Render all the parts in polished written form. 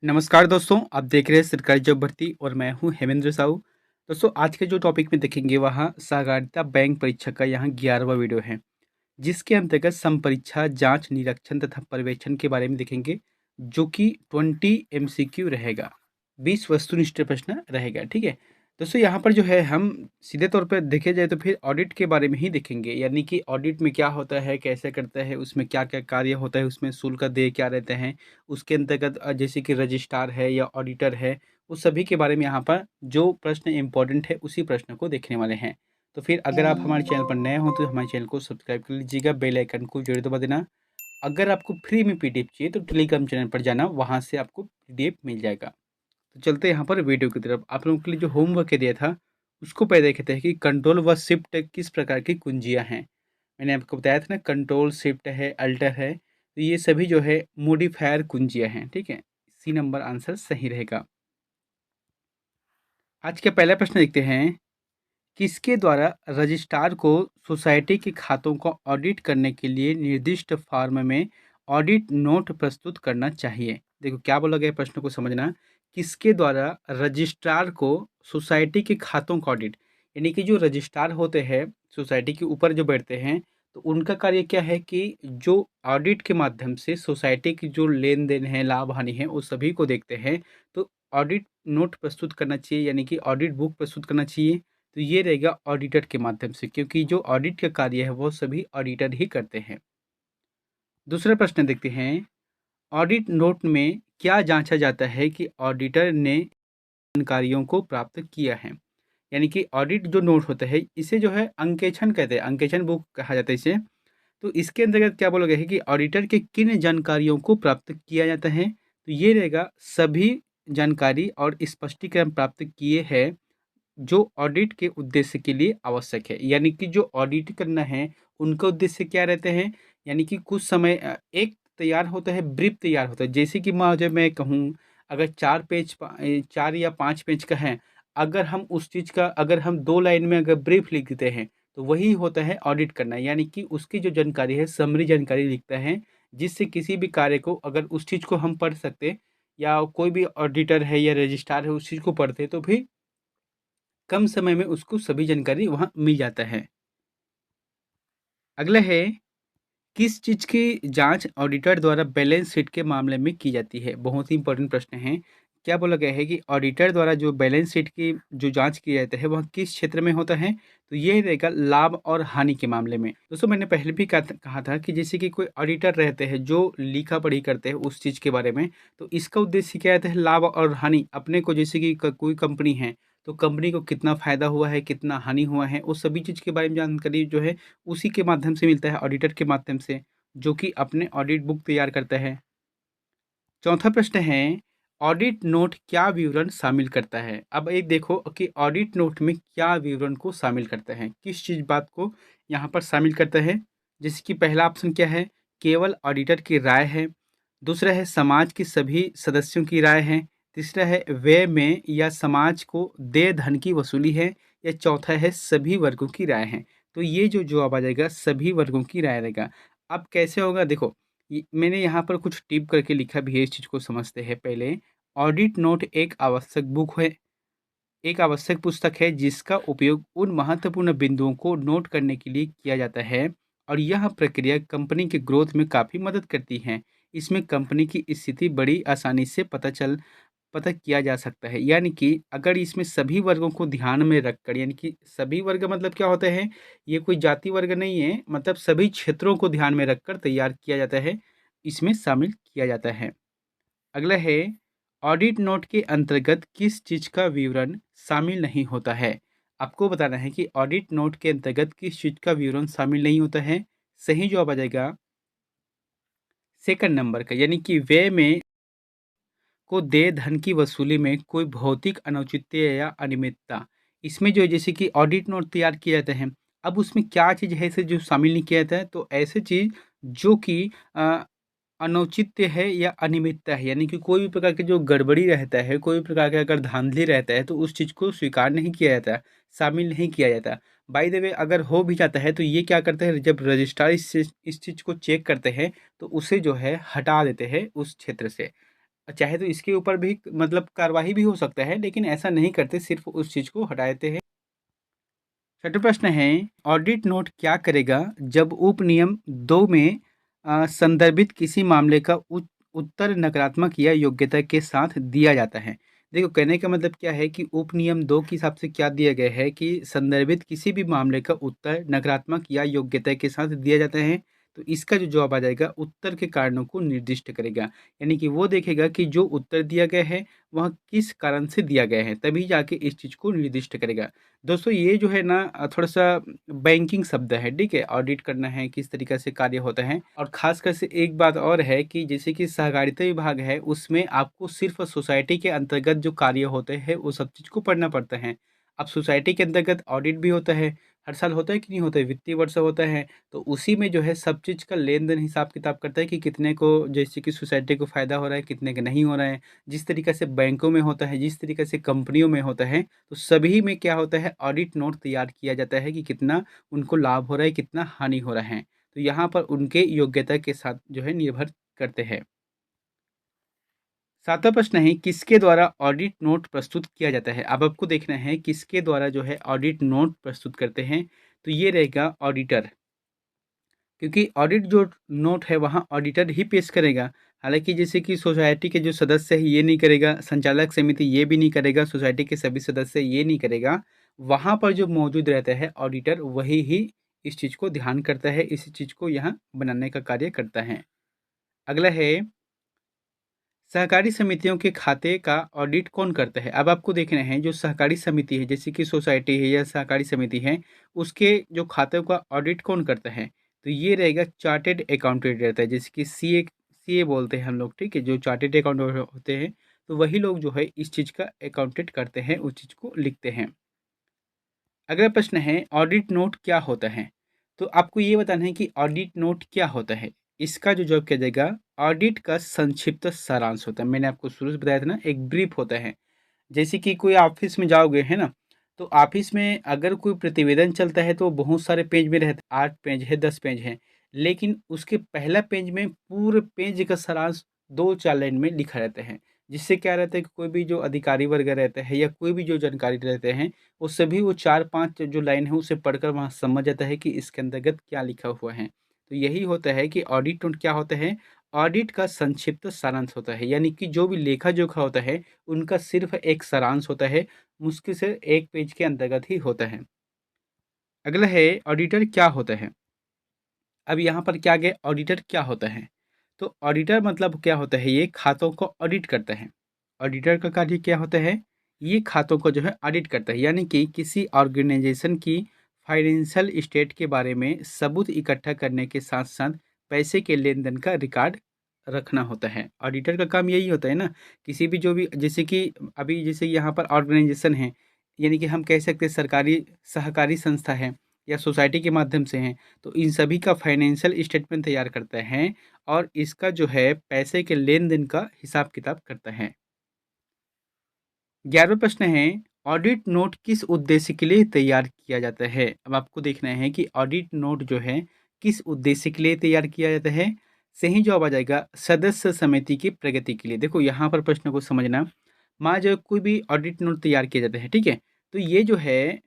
नमस्कार दोस्तों, आप देख रहे हैं सरकारी जॉब भर्ती और मैं हूं हेमेंद्र साहू। दोस्तों, आज के जो टॉपिक में देखेंगे वहाँ सहकारिता बैंक परीक्षा का यहाँ 11वां वीडियो है, जिसके अंतर्गत संपरीक्षा, जांच, निरीक्षण तथा पर्यवेक्षण के बारे में देखेंगे, जो कि 20 एमसीक्यू रहेगा, 20 वस्तुनिष्ठ प्रश्न रहेगा। ठीक है दोस्तों, यहाँ पर जो है हम सीधे तौर पर देखे जाए तो फिर ऑडिट के बारे में ही देखेंगे, यानी कि ऑडिट में क्या होता है, कैसे करता है, उसमें क्या क्या कार्य होता है, उसमें शुल्क देय क्या रहते हैं, उसके अंतर्गत जैसे कि रजिस्ट्रार है या ऑडिटर है, उस सभी के बारे में यहाँ पर जो प्रश्न इम्पोर्टेंट है उसी प्रश्न को देखने वाले हैं। तो फिर अगर आप हमारे चैनल पर नए हो तो हमारे चैनल को सब्सक्राइब कर लीजिएगा, बेल आइकन को जरूर दबा देना। अगर आपको फ्री में पीडीएफ चाहिए तो टेलीग्राम चैनल पर जाना, वहाँ से आपको पीडीएफ मिल जाएगा। तो चलते हैं यहाँ पर वीडियो की तरफ। आप लोगों के लिए जो होमवर्क दिया था उसको पहले देखते हैं कि कंट्रोल व शिफ्ट किस प्रकार की कुंजियाँ हैं। मैंने आपको बताया था ना, कंट्रोल, शिफ्ट है, अल्टर है, तो ये सभी जो है मॉडिफायर कुंजियाँ हैं। ठीक है, सी नंबर आंसर सही रहेगा। आज का पहला प्रश्न देखते हैं, किसके द्वारा रजिस्ट्रार को सोसाइटी के खातों को ऑडिट करने के लिए निर्दिष्ट फॉर्म में ऑडिट नोट प्रस्तुत करना चाहिए। देखो क्या बोला गया है, प्रश्न को समझना। किसके द्वारा रजिस्ट्रार को सोसाइटी के खातों का ऑडिट, यानी कि जो रजिस्ट्रार होते हैं सोसाइटी के ऊपर जो बैठते हैं, तो उनका कार्य क्या है कि जो ऑडिट के माध्यम से सोसाइटी की जो लेन देन है, लाभ हानि है, उस सभी को देखते हैं। तो ऑडिट नोट प्रस्तुत करना चाहिए, यानी कि ऑडिट बुक प्रस्तुत करना चाहिए। तो ये रहेगा ऑडिटर के माध्यम से, क्योंकि जो ऑडिट का कार्य है वो सभी ऑडिटर ही करते हैं। दूसरा प्रश्न देखते हैं, ऑडिट नोट में क्या जांचा जाता है कि ऑडिटर ने जानकारियों को प्राप्त किया है। यानी कि ऑडिट जो नोट होता है इसे जो है अंकेक्षण कहते हैं, अंकेक्षण बुक कहा जाता है इसे। तो इसके अंतर्गत क्या बोला गया है कि ऑडिटर के किन जानकारियों को प्राप्त किया जाता है। तो ये रहेगा सभी जानकारी और स्पष्टीकरण प्राप्त किए हैं जो ऑडिट के उद्देश्य के लिए आवश्यक है। यानी कि जो ऑडिट करना है उनका उद्देश्य क्या रहते हैं, यानी कि कुछ समय एक तैयार होता है, ब्रीफ तैयार होता है। जैसे कि मान जब मैं कहूँ, अगर 4 या 5 पेज का है, अगर हम उस चीज़ का अगर हम 2 लाइन में अगर ब्रीफ लिख देते हैं तो वही होता है ऑडिट करना। यानी कि उसकी जो जानकारी है समरी जानकारी लिखता है, जिससे किसी भी कार्य को अगर उस चीज़ को हम पढ़ सकते, या कोई भी ऑडिटर है या रजिस्ट्रार है उस चीज़ को पढ़ते, तो भी कम समय में उसको सभी जानकारी वहाँ मिल जाता है। अगला है, किस चीज़ की जांच ऑडिटर द्वारा बैलेंस शीट के मामले में की जाती है। बहुत ही इंपॉर्टेंट प्रश्न है। क्या बोला गया है कि ऑडिटर द्वारा जो बैलेंस शीट की जो जांच की जाती है वह किस क्षेत्र में होता है। तो ये रहेगा लाभ और हानि के मामले में। दोस्तों, मैंने पहले भी कहा था कि जैसे कि कोई ऑडिटर रहते हैं जो लिखा पढ़ी करते हैं उस चीज़ के बारे में, तो इसका उद्देश्य क्या रहता है, लाभ और हानि। अपने को जैसे कि कोई कंपनी है तो कंपनी को कितना फायदा हुआ है, कितना हानि हुआ है, उस सभी चीज़ के बारे में जानकारी जो है उसी के माध्यम से मिलता है, ऑडिटर के माध्यम से, जो कि अपने ऑडिट बुक तैयार करता है। चौथा प्रश्न है, ऑडिट नोट क्या विवरण शामिल करता है। अब एक देखो कि ऑडिट नोट में क्या विवरण को शामिल करता है, किस चीज़ बात को यहाँ पर शामिल करता है। जैसे कि पहला ऑप्शन क्या है, केवल ऑडिटर की राय है। दूसरा है समाज के सभी सदस्यों की राय है। तीसरा है व्यय में या समाज को देय धन की वसूली है। या चौथा है सभी वर्गों की राय है। तो ये जो जवाब आ जाएगा सभी वर्गों की राय रहेगा। अब कैसे होगा, देखो मैंने यहाँ पर कुछ टिप करके लिखा भी है, इस चीज़ को समझते हैं पहले। ऑडिट नोट एक आवश्यक बुक है, एक आवश्यक पुस्तक है जिसका उपयोग उन महत्वपूर्ण बिंदुओं को नोट करने के लिए किया जाता है, और यह प्रक्रिया कंपनी के ग्रोथ में काफ़ी मदद करती है। इसमें कंपनी की स्थिति बड़ी आसानी से पता किया जा सकता है। यानी कि अगर इसमें सभी वर्गों को ध्यान में रखकर, यानी कि सभी वर्ग मतलब क्या होता है, ये कोई जाति वर्ग नहीं है, मतलब सभी क्षेत्रों को ध्यान में रखकर तैयार किया जाता है, इसमें शामिल किया जाता है। अगला है, ऑडिट नोट के अंतर्गत किस चीज़ का विवरण शामिल नहीं होता है। आपको बताना है कि ऑडिट नोट के अंतर्गत किस चीज़ का विवरण शामिल नहीं होता है। सही जवाब आ जाएगा सेकंड नंबर का, यानी कि व्यय में को देय धन की वसूली में कोई भौतिक अनौचित्य या अनियमितता। इसमें जो है जैसे कि ऑडिट नोट तैयार किए जाते हैं, अब उसमें क्या चीज़ है ऐसे जो शामिल नहीं किया जाता है, तो ऐसे चीज़ जो कि अनौचित्य है या अनियमितता है, यानी कि कोई भी प्रकार की जो गड़बड़ी रहता है, कोई भी प्रकार का अगर धांधली रहता है तो उस चीज़ को स्वीकार नहीं किया जाता, शामिल नहीं किया जाता। बाय द वे अगर हो भी जाता है तो ये क्या करते हैं, जब रजिस्ट्रार इस चीज़ को चेक करते हैं तो उसे जो है हटा देते हैं उस क्षेत्र से। चाहे तो इसके ऊपर भी मतलब कार्रवाई भी हो सकता है, लेकिन ऐसा नहीं करते, सिर्फ़ उस चीज़ को हटा देते हैं। छठा प्रश्न है, ऑडिट नोट क्या करेगा जब उपनियम 2 में संदर्भित किसी मामले का उत्तर नकारात्मक या योग्यता के साथ दिया जाता है? देखो, कहने का मतलब क्या है कि उपनियम 2 के हिसाब से क्या दिया गया है कि संदर्भित किसी भी मामले का उत्तर नकारात्मक या योग्यता के साथ दिया जाता है, तो इसका जो जवाब आ जाएगा उत्तर के कारणों को निर्दिष्ट करेगा। यानी कि वो देखेगा कि जो उत्तर दिया गया है, वह किस कारण से दिया गया है, तभी जाके इस चीज़ को निर्दिष्ट करेगा। दोस्तों, ये जो है ना थोड़ा-सा बैंकिंग शब्द है, ठीक है? ऑडिट करना है, किस तरीक़े से कार्य होता है, और ख़ासकर से एक बात और है कि जैसे कि सहकारिता विभाग है, उसमें आपको सिर्फ़ सोसाइटी के अंतर्गत जो कार्य होते हैं, वो सब चीज़ को पढ़ना पड़ता है। अब सोसाइटी के अंतर्गत ऑडिट भी होता है, हर साल होता है कि नहीं होता है? वित्तीय वर्ष होता है, तो उसी में जो है सब चीज़ का लेन-देन हिसाब-किताब करता है कि कितने को जैसे कि सोसाइटी को फ़ायदा हो रहा है, कितने का नहीं हो रहा है। जिस तरीक़े से बैंकों में होता है, जिस तरीक़े से कंपनियों में होता है, तो सभी में क्या होता है, ऑडिट नोट तैयार किया जाता है कि कितना उनको लाभ हो रहा है, कितना हानि हो रहा है। तो यहाँ पर उनके योग्यता के साथ जो है निर्भर करते हैं। सातवां प्रश्न है, किसके द्वारा ऑडिट नोट प्रस्तुत किया जाता है? अब आपको देखना है किसके द्वारा जो है ऑडिट नोट प्रस्तुत करते हैं, तो ये रहेगा ऑडिटर। क्योंकि ऑडिट जो नोट है वहाँ ऑडिटर ही पेश करेगा। हालाँकि जैसे कि सोसाइटी के जो सदस्य हैं ये नहीं करेगा, संचालक समिति ये भी नहीं करेगा, सोसाइटी के सभी सदस्य ये नहीं करेगा। वहाँ पर जो मौजूद रहता है ऑडिटर, वही ही इस चीज़ को ध्यान करता है, इस चीज़ को यहाँ बनाने का कार्य करता है। अगला है, सहकारी समितियों के खाते का ऑडिट कौन करता है? अब आपको देखना है जो सहकारी समिति है, जैसे कि सोसाइटी है या सहकारी समिति है, उसके जो खातों का ऑडिट कौन करता है? तो ये रहेगा चार्टेड अकाउंटेंट रहता है, जैसे कि सीए बोलते हैं हम लोग, ठीक है? जो चार्टेड अकाउंटेंट होते हैं, तो वही लोग जो है इस चीज़ का अकाउंटेंट करते हैं, उस चीज़ को लिखते हैं। अगला प्रश्न है, ऑडिट नोट क्या होता है? तो आपको ये बताना है कि ऑडिट नोट क्या होता है? इसका जो जवाब किया जाएगा, ऑडिट का संक्षिप्त सारांश होता है। मैंने आपको शुरू से बताया था ना, एक ब्रीफ होता है। जैसे कि कोई ऑफिस में जाओगे, है ना? तो ऑफिस में अगर कोई प्रतिवेदन चलता है तो बहुत सारे पेज में रहता है, 8 पेज है, 10 पेज है। लेकिन उसके पहला पेज में पूरे पेज का सारांश 2-4 लाइन में लिखा रहता है। जिससे क्या रहता है कि कोई भी जो अधिकारी वर्ग रहता है या कोई भी जो जानकारी रहते हैं, वो सभी वो 4-5 जो लाइन है उसे पढ़कर वहाँ समझ जाता है कि इसके अंतर्गत क्या लिखा हुआ है। तो यही होता है कि ऑडिट नोट क्या होता है? ऑडिट का संक्षिप्त सारांश होता है। यानी कि जो भी लेखा-जोखा होता है, उनका सिर्फ़ एक सारांश होता है, मुश्किल से 1 पेज के अंतर्गत ही होता है। अगला है, ऑडिटर क्या होता है? अब यहाँ पर क्या आ गया, ऑडिटर क्या होता है? तो ऑडिटर मतलब क्या होता है, ये खातों को ऑडिट करता है। ऑडिटर का कार्य क्या होता है? ये खातों को जो है ऑडिट करता है, यानी कि किसी ऑर्गेनाइजेशन की फाइनेंशियल स्टेट के बारे में सबूत इकट्ठा करने के साथ-साथ पैसे के लेन-देन का रिकॉर्ड रखना होता है। ऑडिटर का काम यही होता है ना, किसी भी जो भी जैसे कि अभी जैसे यहाँ पर ऑर्गेनाइजेशन है, यानी कि हम कह सकते हैं सरकारी सहकारी संस्था है या सोसाइटी के माध्यम से हैं, तो इन सभी का फाइनेंशियल स्टेटमेंट तैयार करते हैं और इसका जो है पैसे के लेन-देन का हिसाब-किताब करता है। 11वां प्रश्न है, ऑडिट नोट किस उद्देश्य के लिए तैयार किया जाता है? अब आपको देखना है कि ऑडिट नोट जो है किस उद्देश्य के लिए तैयार किया जाता है? सही जवाब आ जाएगा सदस्य समिति की प्रगति के लिए। देखो यहाँ पर प्रश्न को समझना, मान जो कोई भी ऑडिट नोट तैयार किया जाता है, ठीक है? तो ये जो है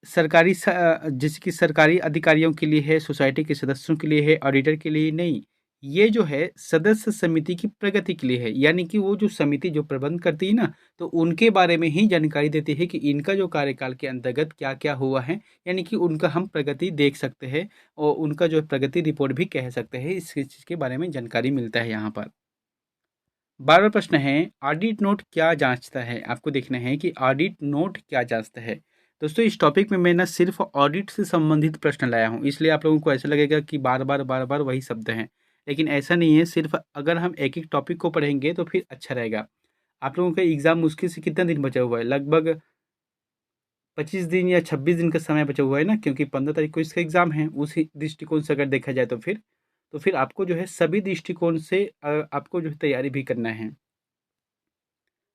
जैसे कि सरकारी अधिकारियों के लिए है, सोसाइटी के सदस्यों के लिए है, ऑडिटर के लिए नहीं। ये जो है सदस्य समिति की प्रगति के लिए है, यानी कि वो जो समिति जो प्रबंध करती है ना, तो उनके बारे में ही जानकारी देती है कि इनका जो कार्यकाल के अंतर्गत क्या-क्या हुआ है, यानी कि उनका हम प्रगति देख सकते हैं और उनका जो प्रगति रिपोर्ट भी कह सकते हैं, इस चीज़ के बारे में जानकारी मिलता है यहाँ पर। 12वां प्रश्न है, ऑडिट नोट क्या जाँचता है? आपको देखना है कि ऑडिट नोट क्या जाँचता है? दोस्तों, इस टॉपिक में मैं ना सिर्फ़ ऑडिट से संबंधित प्रश्न लाया हूँ, इसलिए आप लोगों को ऐसा लगेगा कि बार-बार, बार-बार वही शब्द हैं। लेकिन ऐसा नहीं है, सिर्फ़ अगर हम एक-एक टॉपिक को पढ़ेंगे तो फिर अच्छा रहेगा। आप लोगों का एग्ज़ाम मुश्किल से कितना दिन बचा हुआ है? लगभग 25 दिन या 26 दिन का समय बचा हुआ है ना, क्योंकि 15 तारीख को इसका एग्ज़ाम है। उसी दृष्टिकोण से अगर देखा जाए तो फिर आपको जो है सभी दृष्टिकोण से आपको जो है तैयारी भी करना है।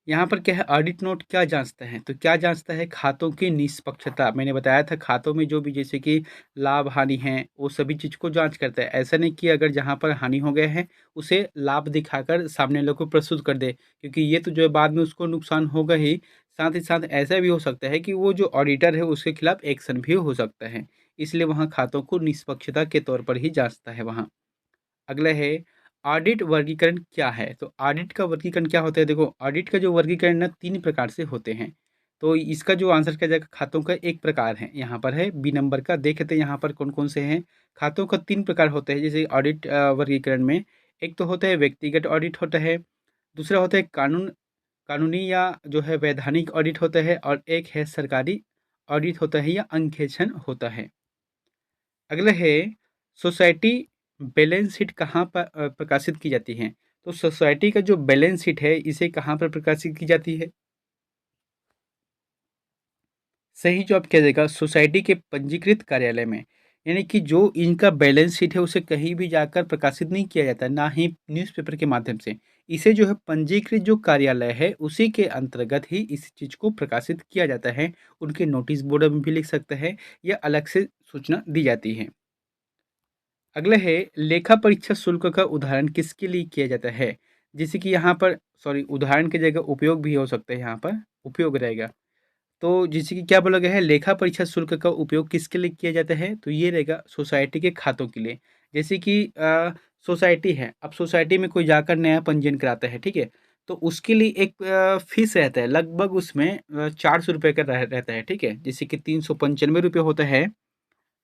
यहाँ पर क्या है, ऑडिट नोट क्या जाँचता है? तो क्या जाँचता है, खातों की निष्पक्षता। मैंने बताया था खातों में जो भी जैसे कि लाभ-हानि है, वो सभी चीज़ को जाँच करता है। ऐसा नहीं कि अगर जहाँ पर हानि हो गया है, उसे लाभ दिखाकर सामने वाले को प्रस्तुत कर दे, क्योंकि ये तो जो है बाद में उसको नुकसान होगा ही। साथ ही साथ ऐसा भी हो सकता है कि वो जो ऑडिटर है उसके खिलाफ एक्शन भी हो सकता है। इसलिए वहाँ खातों को निष्पक्षता के तौर पर ही जाँचता है वहाँ। अगला है, ऑडिट वर्गीकरण क्या है? तो ऑडिट का वर्गीकरण क्या होता है? देखो, ऑडिट का जो वर्गीकरण ना 3 प्रकार से होते हैं। तो इसका जो आंसर किया जाएगा, खातों का एक प्रकार है, यहाँ पर है बी नंबर का। देख लेते हैं यहाँ पर कौन-कौन से हैं। खातों का 3 प्रकार होते हैं जैसे ऑडिट वर्गीकरण में। एक तो होता है व्यक्तिगत ऑडिट होता है, दूसरा होता है कानूनी या जो है वैधानिक ऑडिट होता है, और एक है सरकारी ऑडिट होता है या अंकेक्षण होता है। अगला है, सोसाइटी बैलेंस शीट कहाँ पर प्रकाशित की जाती है? तो सोसाइटी का जो बैलेंस शीट है इसे कहाँ पर प्रकाशित की जाती है? सही जवाब क्या देगा, सोसाइटी के पंजीकृत कार्यालय में। यानी कि जो इनका बैलेंस शीट है उसे कहीं भी जाकर प्रकाशित नहीं किया जाता, ना ही न्यूज़पेपर के माध्यम से। इसे जो है पंजीकृत जो कार्यालय है उसी के अंतर्गत ही इस चीज़ को प्रकाशित किया जाता है। उनके नोटिस बोर्ड में भी लिख सकते हैं या अलग से सूचना दी जाती है। अगला है, लेखा परीक्षा शुल्क का उदाहरण किसके लिए किया जाता है? जैसे कि यहाँ पर सॉरी, उदाहरण की जगह उपयोग भी हो सकता है, यहाँ पर उपयोग रहेगा। तो जैसे कि क्या बोला गया है, लेखा परीक्षा शुल्क का उपयोग किसके लिए किया जाता है? तो ये रहेगा सोसाइटी के खातों के लिए। जैसे कि सोसाइटी है, अब सोसाइटी में कोई जाकर नया पंजीयन कराता है, ठीक है? तो उसके लिए एक फीस रहता है, लगभग उसमें ₹400 का रहता है, ठीक है? जैसे कि ₹395 होता है,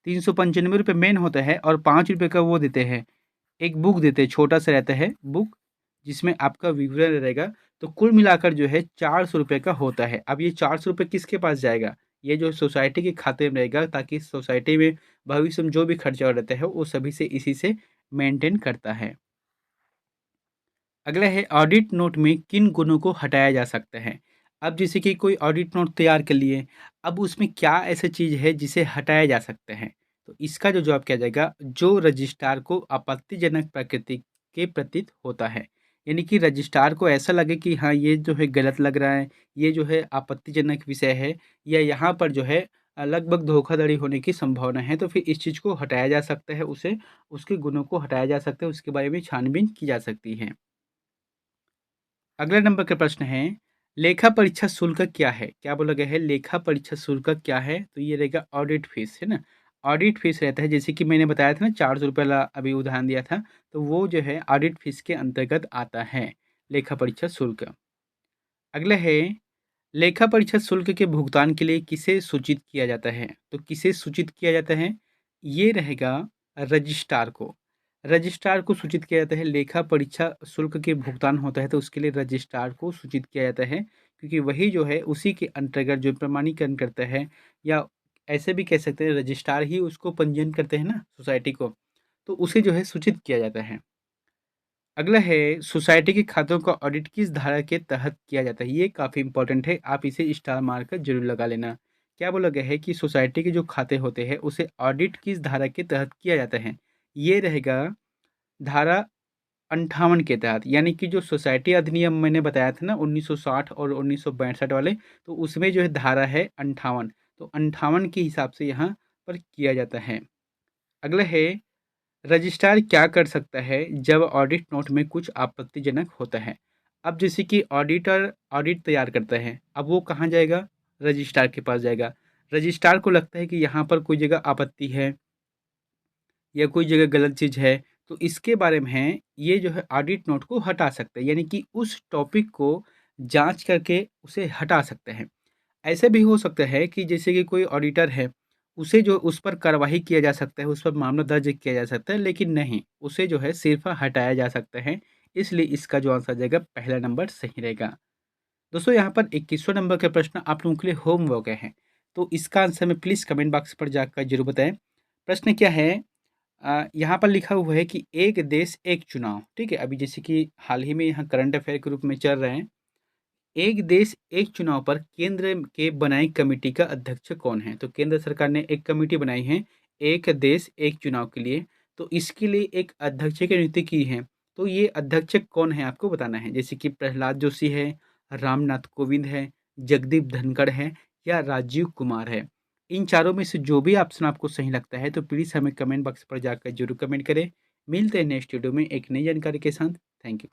₹395 मेन होता है, और ₹5 का वो देते हैं, एक बुक देते हैं, छोटा-सा रहता है बुक, जिसमें आपका विवरण रहेगा। तो कुल मिलाकर जो है ₹400 का होता है। अब ये ₹400 किसके पास जाएगा? ये जो सोसाइटी के खाते में रहेगा, ताकि सोसाइटी में भविष्य में जो भी खर्चा रहता है वो सभी से इसी से मेंटेन करता है। अगला है, ऑडिट नोट में किन गुणों को हटाया जा सकता है? अब जैसे कि कोई ऑडिट नोट तैयार कर लिए, अब उसमें क्या ऐसी चीज़ है जिसे हटाया जा सकता है? तो इसका जो जवाब किया जाएगा, जो रजिस्ट्रार को आपत्तिजनक प्रकृति के प्रतीत होता है। यानी कि रजिस्ट्रार को ऐसा लगे कि हाँ, ये जो है गलत लग रहा है, ये जो है आपत्तिजनक विषय है, या यहाँ पर जो है लगभग धोखाधड़ी होने की संभावना है, तो फिर इस चीज़ को हटाया जा सकता है, उसे उसके गुणों को हटाया जा सकता है, उसके बारे में छानबीन की जा सकती है। अगला नंबर का प्रश्न है, लेखा परीक्षा शुल्क क्या है? क्या बोला गया है, लेखा परीक्षा शुल्क क्या है? तो ये रहेगा ऑडिट फीस, है ना? ऑडिट फीस रहता है, जैसे कि मैंने बताया था ना, ₹400 वाला अभी उदाहरण दिया था, तो वो जो है ऑडिट फीस के अंतर्गत आता है, लेखा परीक्षा शुल्क। अगला है, लेखा परीक्षा शुल्क के भुगतान के लिए किसे सूचित किया जाता है? तो किसे सूचित किया जाता है? ये रहेगा रजिस्ट्रार को। रजिस्ट्रार को सूचित किया जाता है, लेखा परीक्षा शुल्क के भुगतान होता है तो उसके लिए रजिस्ट्रार को सूचित किया जाता है, क्योंकि वही जो है उसी के अंतर्गत जो प्रमाणीकरण करता है, या ऐसे भी कह सकते हैं रजिस्ट्रार ही उसको पंजीयन करते हैं ना सोसाइटी को, तो उसे जो है सूचित किया जाता है। अगला है, सोसाइटी के खातों का ऑडिट किस धारा के तहत किया जाता है? ये काफ़ी इंपॉर्टेंट है, आप इसे स्टार मार्क कर जरूर लगा लेना। क्या बोला गया है कि सोसाइटी के जो खाते होते हैं उसे ऑडिट किस धारा के तहत किया जाता है? ये रहेगा धारा 58 के तहत। यानी कि जो सोसाइटी अधिनियम मैंने बताया था ना 1960 और 1962 वाले, तो उसमें जो है धारा है 58, तो 58 के हिसाब से यहाँ पर किया जाता है। अगला है, रजिस्ट्रार क्या कर सकता है जब ऑडिट नोट में कुछ आपत्तिजनक होता है? अब जैसे कि ऑडिटर ऑडिट तैयार करता है, अब वो कहाँ जाएगा? रजिस्ट्रार के पास जाएगा। रजिस्ट्रार को लगता है कि यहाँ पर कोई जगह आपत्ति है या कोई जगह गलत चीज़ है, तो इसके बारे में है, ये जो है ऑडिट नोट को हटा सकते हैं, यानी कि उस टॉपिक को जांच करके उसे हटा सकते हैं। ऐसे भी हो सकता है कि जैसे कि कोई ऑडिटर है, उसे जो उस पर कार्रवाई किया जा सकता है, उस पर मामला दर्ज किया जा सकता है, लेकिन नहीं, उसे जो है सिर्फ़ हटाया जा सकता है। इसलिए इसका जो आंसर आ जाएगा पहला नंबर सही रहेगा। दोस्तों, यहाँ पर 21वाँ नंबर का प्रश्न आप लोगों के लिए होमवर्क है, तो इसका आंसर में प्लीज़ कमेंट बॉक्स पर जाकर ज़रूर बताएँ। प्रश्न क्या है? यहाँ पर लिखा हुआ है कि एक देश एक चुनाव, ठीक है? अभी जैसे कि हाल ही में यहाँ करंट अफ़ेयर के रूप में चल रहे हैं। एक देश एक चुनाव पर केंद्र के बनाई कमेटी का अध्यक्ष कौन है? तो केंद्र सरकार ने एक कमेटी बनाई है, एक देश एक चुनाव के लिए, तो इसके लिए एक अध्यक्ष की नियुक्ति की है। तो ये अध्यक्ष कौन है आपको बताना है, जैसे कि प्रहलाद जोशी है, रामनाथ कोविंद है, जगदीप धनखड़ है या राजीव कुमार है। इन चारों में से जो भी ऑप्शन आपको सही लगता है तो प्लीज़ हमें कमेंट बॉक्स पर जाकर ज़रूर कमेंट करें। मिलते हैं नेक्स्ट वीडियो में एक नई जानकारी के साथ। Thank you.